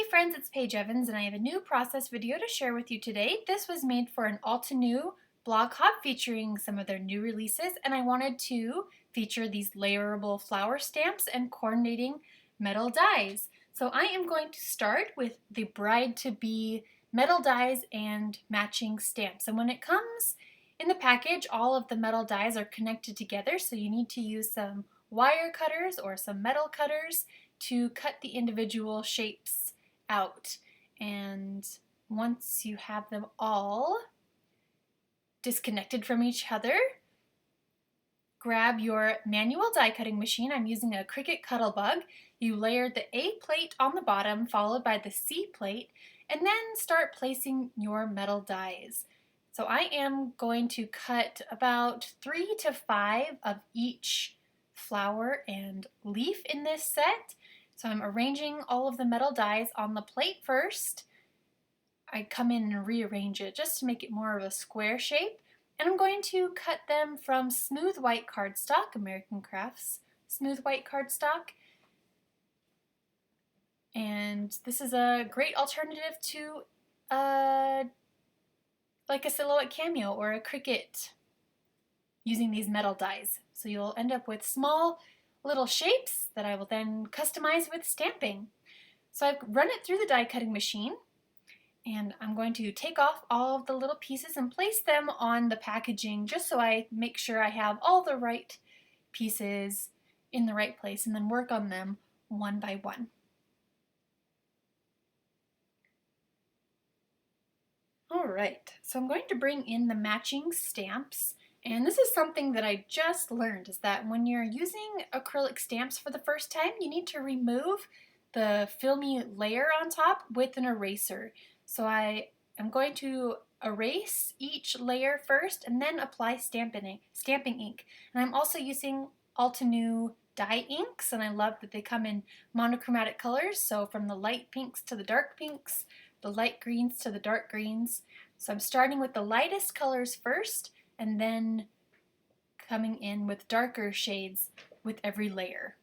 friends, it's Paige Evans and I have a new process video to share with you today. This was made for an Altenew blog hop featuring some of their new releases, and I wanted to feature these layerable flower stamps and coordinating metal dies. So I am going to start with the bride-to-be metal dies and matching stamps. And when it comes in the package, all of the metal dies are connected together, so you need to use some wire cutters or some metal cutters to cut the individual shapes out. And once you have them all disconnected from each other, grab your manual die cutting machine. I'm using a Cricut Cuttlebug. You layer the A plate on the bottom, followed by the C plate, and then start placing your metal dies. So I am going to cut about 3 to 5 of each flower and leaf in this set. So I'm arranging all of the metal dies on the plate first. I come in and rearrange it just to make it more of a square shape. And I'm going to cut them from smooth white cardstock, American Crafts smooth white cardstock. And this is a great alternative to like a silhouette cameo or a Cricut using these metal dies. So you'll end up with small little shapes that I will then customize with stamping. So I've run it through the die cutting machine, and I'm going to take off all of the little pieces and place them on the packaging just so I make sure I have all the right pieces in the right place, and then work on them one by one. Alright, so I'm going to bring in the matching stamps. And this is something that I just learned, is that when you're using acrylic stamps for the first time, you need to remove the filmy layer on top with an eraser. So I am going to erase each layer first and then apply stamping ink. And I'm also using Altenew dye inks, and I love that they come in monochromatic colors, so from the light pinks to the dark pinks, the light greens to the dark greens. So I'm starting with the lightest colors first, and then coming in with darker shades with every layer.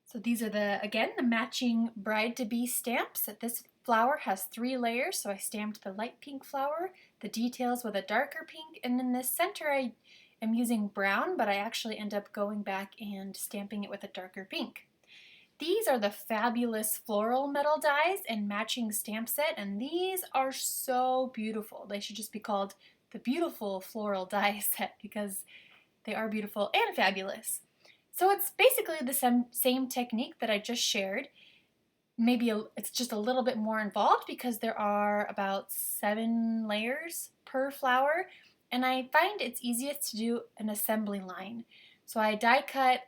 So these are again, the matching bride-to-be stamps. This flower has 3 layers, so I stamped the light pink flower, the details with a darker pink, and in the center I am using brown, but I actually end up going back and stamping it with a darker pink. These are the fabulous floral metal dies and matching stamp set, and these are so beautiful. They should just be called the beautiful floral die set because they are beautiful and fabulous. So it's basically the same technique that I just shared. Maybe it's just a little bit more involved because there are about 7 layers per flower, and I find it's easiest to do an assembly line. So I die cut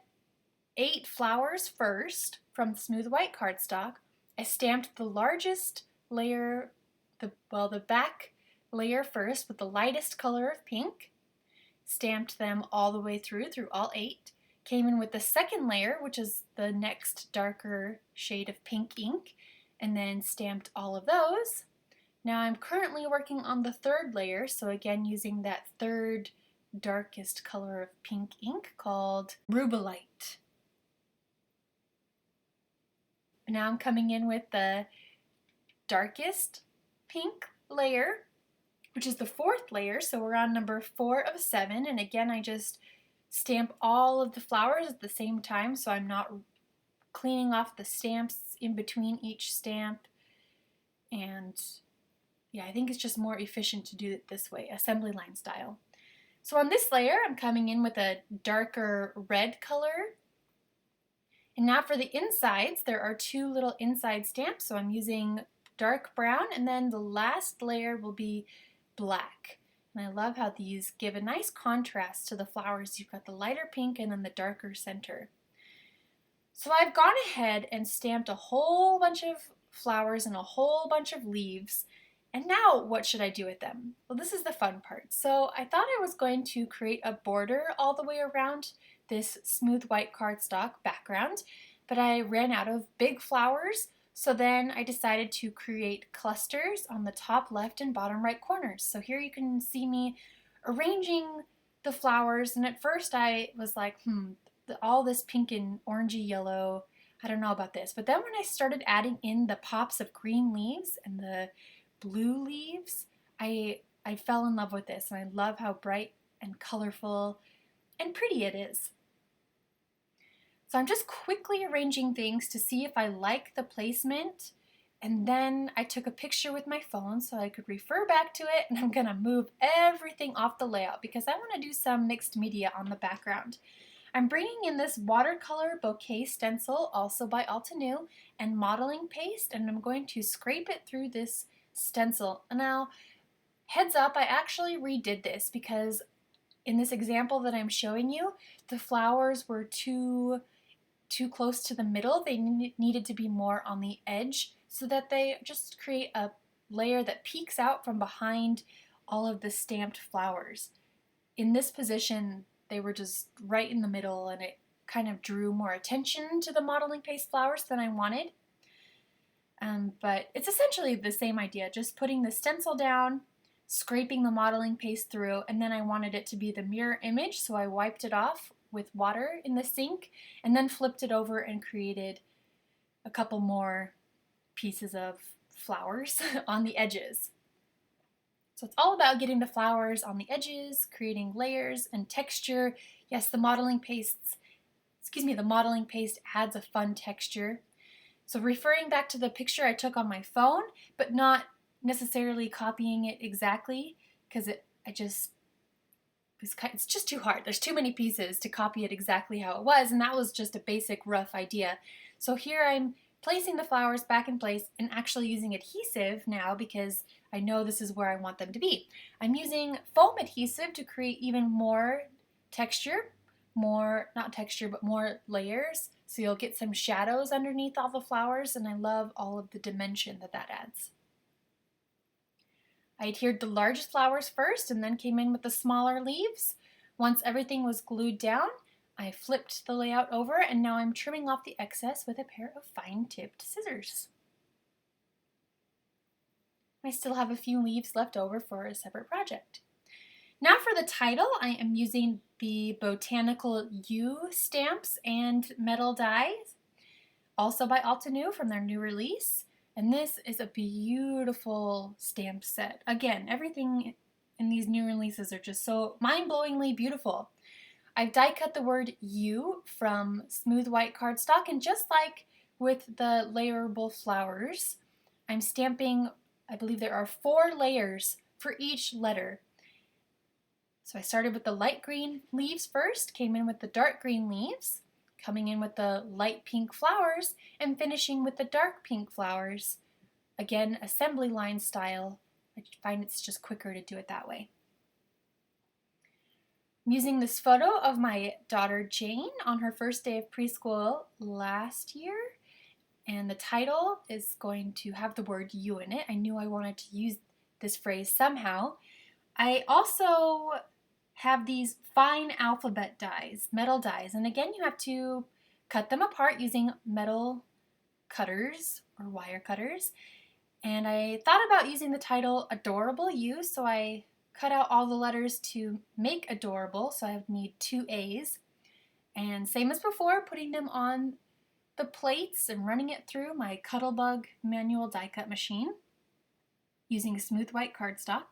8 flowers first from smooth white cardstock. I stamped the largest layer, the back layer first with the lightest color of pink, stamped them all the way through all 8, came in with the second layer, which is the next darker shade of pink ink, and then stamped all of those. Now I'm currently working on the 3rd layer, so again using that 3rd darkest color of pink ink called Rubelite. Now I'm coming in with the darkest pink layer, which is the 4th layer, so we're on number 4 of 7, and again I just stamp all of the flowers at the same time so I'm not cleaning off the stamps in between each stamp, and yeah, I think it's just more efficient to do it this way, assembly line style. So on this layer I'm coming in with a darker red color. And now for the insides, there are 2 little inside stamps, so I'm using dark brown, and then the last layer will be black. And I love how these give a nice contrast to the flowers. You've got the lighter pink and then the darker center. So I've gone ahead and stamped a whole bunch of flowers and a whole bunch of leaves. And now what should I do with them? Well, this is the fun part. So I thought I was going to create a border all the way around this smooth white cardstock background, but I ran out of big flowers, so then I decided to create clusters on the top left and bottom right corners. So here you can see me arranging the flowers, and at first I was like, all this pink and orangey yellow, I don't know about this, but then when I started adding in the pops of green leaves and the blue leaves, I fell in love with this, and I love how bright and colorful and pretty it is. So I'm just quickly arranging things to see if I like the placement, and then I took a picture with my phone so I could refer back to it, and I'm gonna move everything off the layout because I wanna do some mixed media on the background. I'm bringing in this watercolor bouquet stencil, also by Altenew, and modeling paste, and I'm going to scrape it through this stencil. Now, heads up, I actually redid this because in this example that I'm showing you, the flowers were too close to the middle. They needed to be more on the edge so that they just create a layer that peeks out from behind all of the stamped flowers. In this position, they were just right in the middle, and it kind of drew more attention to the modeling paste flowers than I wanted. But it's essentially the same idea, just putting the stencil down, scraping the modeling paste through, and then I wanted it to be the mirror image, so I wiped it off with water in the sink and then flipped it over and created a couple more pieces of flowers on the edges. So it's all about getting the flowers on the edges, creating layers and texture. Yes, the modeling paste adds a fun texture. So referring back to the picture I took on my phone, but not necessarily copying it exactly, because it's just too hard. There's too many pieces to copy it exactly how it was, and that was just a basic rough idea. So here I'm placing the flowers back in place and actually using adhesive now because I know this is where I want them to be. I'm using foam adhesive to create even more texture, not texture, but more layers. So you'll get some shadows underneath all the flowers, and I love all of the dimension that adds. I adhered the largest flowers first and then came in with the smaller leaves. Once everything was glued down, I flipped the layout over, and now I'm trimming off the excess with a pair of fine-tipped scissors. I still have a few leaves left over for a separate project. Now for the title, I am using the Botanical U stamps and metal dies, also by Altenew from their new release. And this is a beautiful stamp set. Again, everything in these new releases are just so mind-blowingly beautiful. I've die cut the word U from smooth white cardstock, and just like with the layerable flowers, I'm stamping, I believe there are 4 layers for each letter. So I started with the light green leaves first, came in with the dark green leaves, coming in with the light pink flowers, and finishing with the dark pink flowers. Again, assembly line style. I find it's just quicker to do it that way. I'm using this photo of my daughter Jane on her first day of preschool last year, and the title is going to have the word you in it. I knew I wanted to use this phrase somehow. I also have these fine alphabet dies, metal dies, and again you have to cut them apart using metal cutters or wire cutters. And I thought about using the title Adorable You, so I cut out all the letters to make adorable, so I need 2 A's. And same as before, putting them on the plates and running it through my Cuttlebug manual die cut machine using smooth white cardstock.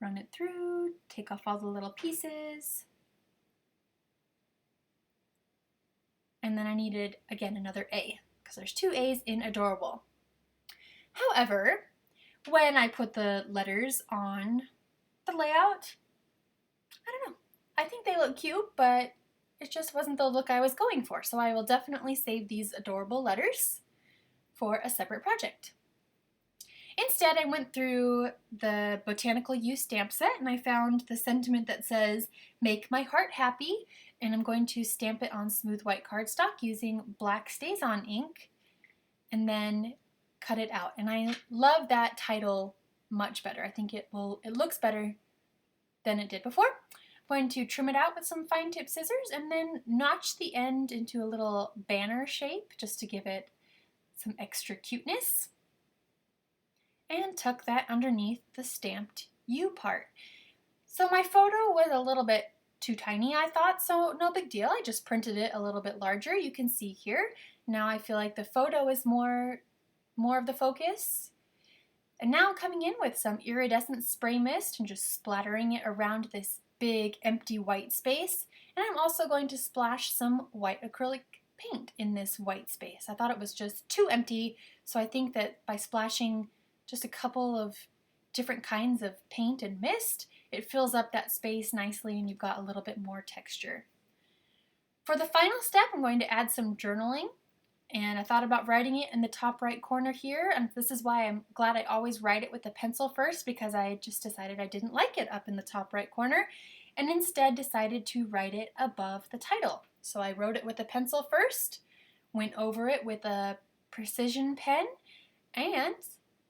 Run it through, take off all the little pieces. And then I needed, again, another A, because there's 2 A's in adorable. However, when I put the letters on the layout, I don't know. I think they look cute, but it just wasn't the look I was going for. So I will definitely save these adorable letters for a separate project. Instead, I went through the Botanical U stamp set and I found the sentiment that says, "Make my heart happy," and I'm going to stamp it on smooth white cardstock using black StazOn ink and then cut it out. And I love that title much better. I think it looks better than it did before. I'm going to trim it out with some fine tip scissors and then notch the end into a little banner shape just to give it some extra cuteness. And tuck that underneath the stamped U part. So my photo was a little bit too tiny, I thought, so no big deal. I just printed it a little bit larger. You can see here. Now I feel like the photo is more of the focus. And now coming in with some iridescent spray mist and just splattering it around this big empty white space. And I'm also going to splash some white acrylic paint in this white space. I thought it was just too empty, so I think that by splashing just a couple of different kinds of paint and mist, it fills up that space nicely and you've got a little bit more texture. For the final step, I'm going to add some journaling. And I thought about writing it in the top right corner here, and this is why I'm glad I always write it with a pencil first, because I just decided I didn't like it up in the top right corner, and instead decided to write it above the title. So I wrote it with a pencil first, went over it with a precision pen, and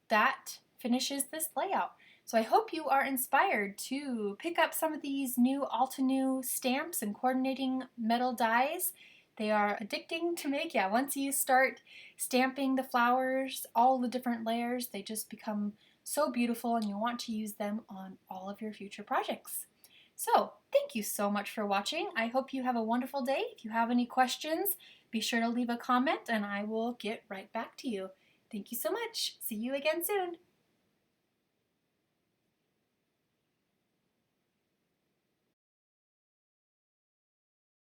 that finishes this layout. So I hope you are inspired to pick up some of these new Altenew stamps and coordinating metal dies. They are addicting to make. Yeah, once you start stamping the flowers, all the different layers, they just become so beautiful and you'll want to use them on all of your future projects. So, thank you so much for watching. I hope you have a wonderful day. If you have any questions, be sure to leave a comment and I will get right back to you. Thank you so much. See you again soon.